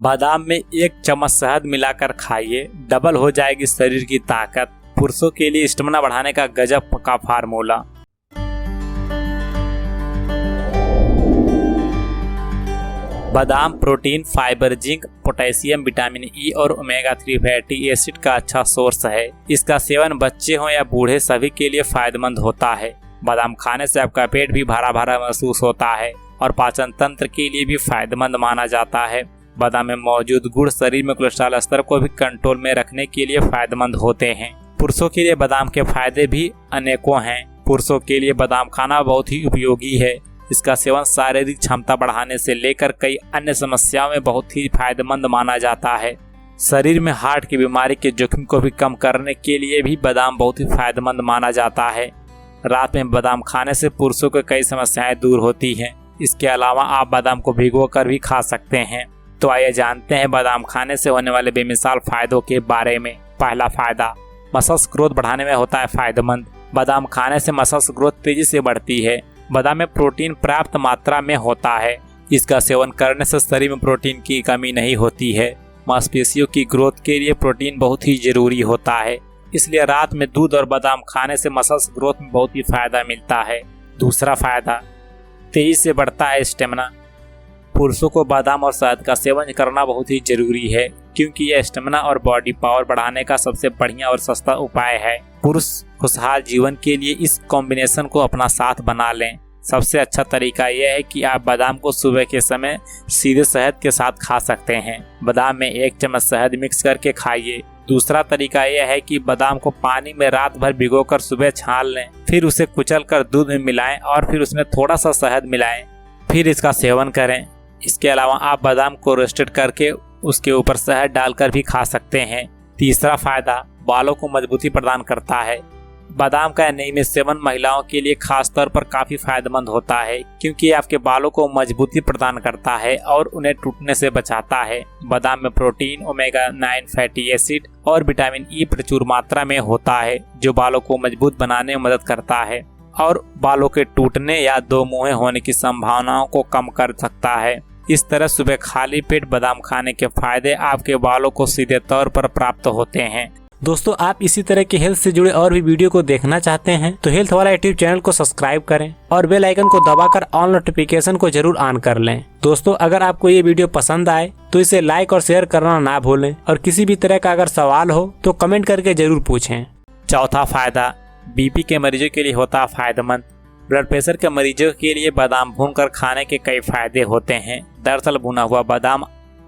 बादाम में 1 चम्मच शहद मिलाकर खाइए, डबल हो जाएगी शरीर की ताकत। पुरुषों के लिए स्टेमिना बढ़ाने का गजब का फार्मूला। बादाम protein, fibre, zinc, potassium, vitamin E और ओमेगा 3 फैटी एसिड का अच्छा सोर्स है। इसका सेवन बच्चे हों या बूढ़े सभी के लिए फायदेमंद होता है। बादाम खाने से आपका पेट भी भरा भरा महसूस होता है और पाचन तंत्र के लिए भी फायदेमंद माना जाता है। बादाम में मौजूद गुण शरीर में कोलेस्ट्रॉल स्तर को भी कंट्रोल में रखने के लिए फायदेमंद होते हैं। पुरुषों के लिए बादाम के फायदे भी अनेकों हैं। पुरुषों के लिए बादाम खाना बहुत ही उपयोगी है। इसका सेवन शारीरिक क्षमता बढ़ाने से लेकर कई अन्य समस्याओं में बहुत ही फायदेमंद माना जाता है। शरीर में हार्ट की बीमारी के जोखिम को भी कम करने के लिए भी बादाम बहुत ही फायदेमंद माना जाता है। रात में बादाम खाने से पुरुषों को कई समस्याएं दूर होती हैं। इसके अलावा आप बादाम को भिगोकर भी खा सकते हैं। तो आइए जानते हैं बादाम खाने से होने वाले बेमिसाल फायदों के बारे में। पहला फायदा, मसल्स ग्रोथ बढ़ाने में होता है फायदेमंद। बादाम खाने से मसल्स ग्रोथ तेजी से बढ़ती है। बादाम में प्रोटीन पर्याप्त मात्रा में होता है। इसका सेवन करने से शरीर में प्रोटीन की कमी नहीं होती है। मांसपेशियों की ग्रोथ के लिए प्रोटीन बहुत ही जरूरी होता है, इसलिए रात में दूध और बादाम खाने से मसल्स ग्रोथ में बहुत ही फायदा मिलता है। दूसरा फायदा, तेजी से बढ़ता है स्टेमिना। पुरुषों को बादाम और शहद का सेवन करना बहुत ही जरूरी है, क्योंकि यह स्टेमिना और बॉडी पावर बढ़ाने का सबसे बढ़िया और सस्ता उपाय है। पुरुष खुशहाल जीवन के लिए इस कॉम्बिनेशन को अपना साथ बना लें। सबसे अच्छा तरीका यह है कि आप बादाम को सुबह के समय सीधे शहद के साथ खा सकते हैं। बादाम में 1 चम्मच शहद मिक्स करके खाइए। दूसरा तरीका यह है कि बादाम को पानी में रात भर भिगोकर सुबह छान लें, फिर उसे कुचलकर दूध में मिलाएं और फिर उसमें थोड़ा सा शहद मिलाएं, फिर इसका सेवन करें। इसके अलावा आप बादाम को रोस्टेड करके उसके ऊपर शहद डालकर भी खा सकते हैं। तीसरा फायदा, बालों को मजबूती प्रदान करता है। बादाम का नियमित सेवन महिलाओं के लिए खास तौर पर काफी फायदेमंद होता है, क्योंकि आपके बालों को मजबूती प्रदान करता है और उन्हें टूटने से बचाता है। बादाम में प्रोटीन, ओमेगा 9 फैटी एसिड और विटामिन ई प्रचुर मात्रा में होता है, जो बालों को मजबूत बनाने में मदद करता है और बालों के टूटने या दो मुंहे होने की संभावनाओं को कम कर सकता है। इस तरह सुबह खाली पेट बादाम खाने के फायदे आपके बालों को सीधे तौर पर प्राप्त होते हैं। दोस्तों, आप इसी तरह के हेल्थ से जुड़े और भी वीडियो को देखना चाहते हैं तो हेल्थ वाला यूट्यूब चैनल को सब्सक्राइब करें और बेल आइकन को दबाकर ऑल नोटिफिकेशन को जरूर ऑन कर लें। दोस्तों, अगर आपको ये वीडियो पसंद आए तो इसे लाइक और शेयर करना ना भूलें और किसी भी तरह का अगर सवाल हो तो कमेंट करके जरूर पूछें। चौथा फायदा, बीपी के मरीजों के लिए होता है फायदेमंद। ब्लड प्रेशर के मरीजों के लिए बादाम भूनकर खाने के कई फायदे होते हैं। दरअसल भुना हुआ बादाम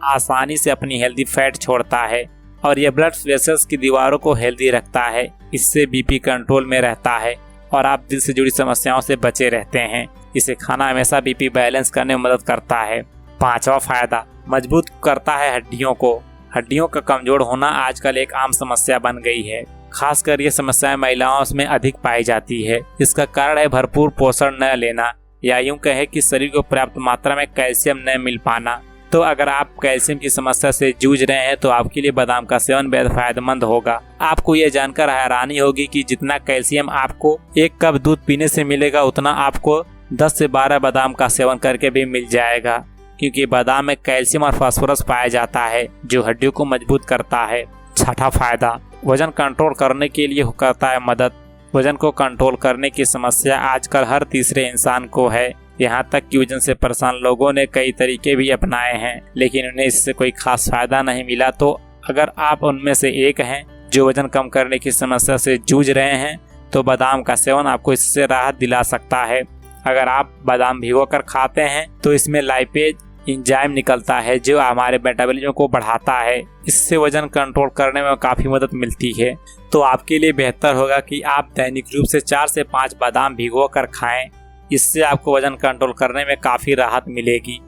आसानी से अपनी हेल्दी फैट छोड़ता है और यह ब्लड वेसल्स की दीवारों को हेल्दी रखता है। इससे बीपी कंट्रोल में रहता है और आप दिल से जुड़ी समस्याओं से बचे रहते हैं। इसे खाना हमेशा बीपी बैलेंस करने में मदद करता है। पांचवा फायदा, मजबूत करता है हड्डियों को। हड्डियों का कमजोर होना आजकल एक आम समस्या बन गई है। खासकर ये समस्याएं महिलाओं में अधिक पाई जाती है। इसका कारण है भरपूर पोषण न लेना, या यूं कहे कि शरीर को पर्याप्त मात्रा में कैल्शियम न मिल पाना। तो अगर आप कैल्शियम की समस्या से जूझ रहे हैं तो आपके लिए बादाम का सेवन बेहद फायदेमंद होगा। आपको ये जानकर हैरानी होगी कि जितना कैल्शियम आपको 1 कप दूध पीने से मिलेगा, उतना आपको 10 से 12 बादाम का सेवन करके भी मिल जाएगा, क्योंकि बादाम में कैल्शियम और फास्फोरस पाया जाता है जो हड्डियों को मजबूत करता है। छठा फायदा, वजन कंट्रोल करने के लिए करता है मदद। वजन को कंट्रोल करने की समस्या आजकल हर तीसरे इंसान को है। यहाँ तक कि वजन से परेशान लोगों ने कई तरीके भी अपनाए हैं, लेकिन उन्हें इससे कोई खास फायदा नहीं मिला। तो अगर आप उनमें से एक हैं जो वजन कम करने की समस्या से जूझ रहे हैं, तो बादाम का सेवन आपको इससे राहत दिला सकता है। अगर आप बादाम भिगोकर खाते हैं तो इसमें लाइपेज एंजाइम निकलता है जो हमारे मेटाबॉलिज्म को बढ़ाता है। इससे वजन कंट्रोल करने में काफ़ी मदद मिलती है। तो आपके लिए बेहतर होगा कि आप दैनिक रूप से 4 से 5 बादाम भिगोकर खाएं। इससे आपको वजन कंट्रोल करने में काफ़ी राहत मिलेगी।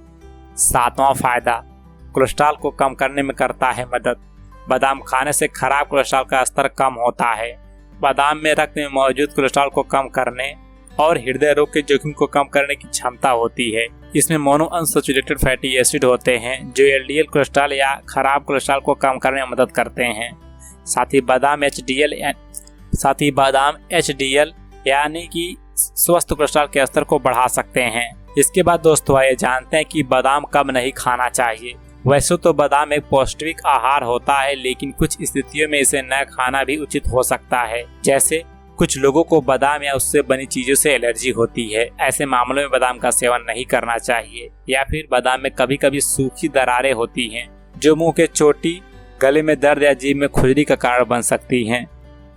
सातवां फायदा, कोलेस्ट्रॉल को कम करने में करता है मदद। बादाम खाने से खराब कोलेस्ट्रॉल का स्तर कम होता है। बादाम में रक्त में मौजूद कोलेस्ट्रॉल को कम करने और हृदय रोग के जोखिम को कम करने की क्षमता होती है। इसमें मोनो अनसैचुरेटेड फैटी एसिड होते हैं जो एलडीएल कोलेस्ट्रॉल या खराब कोलेस्ट्रॉल को कम करने में मदद करते हैं। साथ ही बादाम एचडीएल यानी कि स्वस्थ कोलेस्ट्रॉल के स्तर को बढ़ा सकते हैं। इसके बाद दोस्तों आइए जानते हैं कि बादाम कब नहीं खाना चाहिए। वैसे तो बादाम एक पौष्टिक आहार होता है, लेकिन कुछ स्थितियों में इसे न खाना भी उचित हो सकता है। जैसे कुछ लोगों को बादाम या उससे बनी चीजों से एलर्जी होती है। ऐसे मामलों में बादाम का सेवन नहीं करना चाहिए। या फिर बादाम में कभी कभी सूखी दरारें होती हैं जो मुंह के चोटी, गले में दर्द या जीभ में खुजली का कारण बन सकती हैं।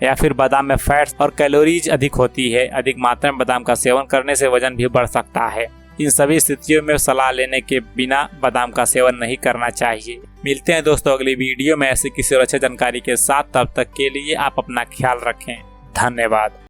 या फिर बादाम में फैट्स और कैलोरीज अधिक होती है। अधिक मात्रा में बादाम का सेवन करने से वजन भी बढ़ सकता है। इन सभी स्थितियों में सलाह लेने के बिना बादाम का सेवन नहीं करना चाहिए। मिलते हैं दोस्तों अगली वीडियो में ऐसी किसी और अच्छी जानकारी के साथ। तब तक के लिए आप अपना ख्याल रखें। धन्यवाद।